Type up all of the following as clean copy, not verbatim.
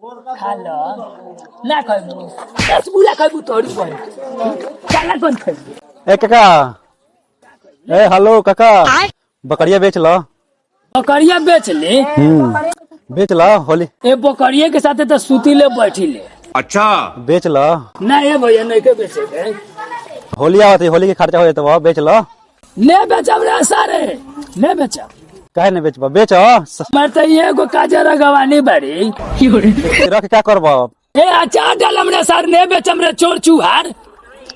Hello ना कहबू 10 बुला कहबू तोरी पर चला कौन कहबू ए काका। ए हेलो काका। बकरिया बेच लो। बकरिया बेच ले। बेच लो होली। ए बकरिया के साथे तो सूती ले बैठी ले। अच्छा। बेच लो। ना ये भैया नहीं के बेचे के होली आवत है, होली के खर्चा हो जाता बेच लो। ले बेचब रे सारे ले बेचब। काहे नहीं बेचबा बेचो। मर तो ये को काजर गवानी बड़ी रख क्या करबो। ए अचार डालम रे सर ने बेचम रे चोर चुहार।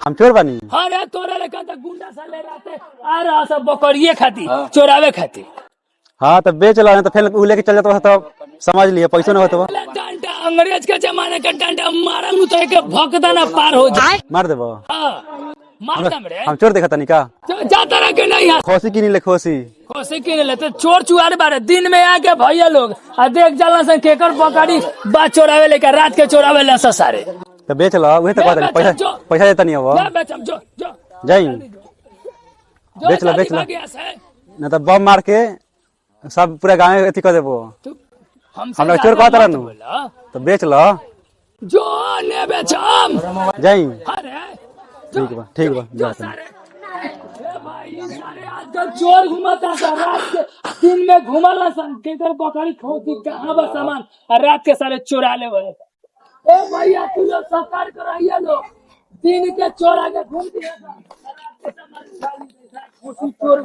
हम चोर बानी। अरे तोरे लेखा तो गुंडा सा ले रहते आ रहा सब बकरिए खाती चोरावे खाती। हाँ तो बेच लो, नहीं तो फिर उ लेके चल जाता तो समझ लिए पैसों नहीं होता। डंडा अंग्रेज के जमाने का डंडा मारा तो एक भौंकदा ना पार हो जाए। मार देबो। मार दम रे। हम चोर देखा तनी का जाता रह के नहीं है खोसी की नहीं ले खोसी। खोसे के लेते चोर चुहार बारे दिन में आके भैया लोग आ देख जाला से केकर बकरी बात चोरावे लेकर रात के चोरावे ला सारे। तो बेच लो, वही तो कहता पैसा पैसा देता नहीं हो। जा बेचम जो जो जाई बेच लो बेच लो, नहीं तो बम मार के सब पूरा गाँव में अथी कर देबो। हम लोग चोर कहता रहनु तो बेच लो। जो ने बेचम जाई अरे ठीक बा ठीक बा जा तनी। आजकल चोर घुमाता था रात के दिन में घुमाला सन केकर बकरी खोती कहाँ बा सामान और रात के सारे चुरा ले वाले। ए भैया तू लोग सरकार कराइए लो दिन के चोर आके घूमती है चोर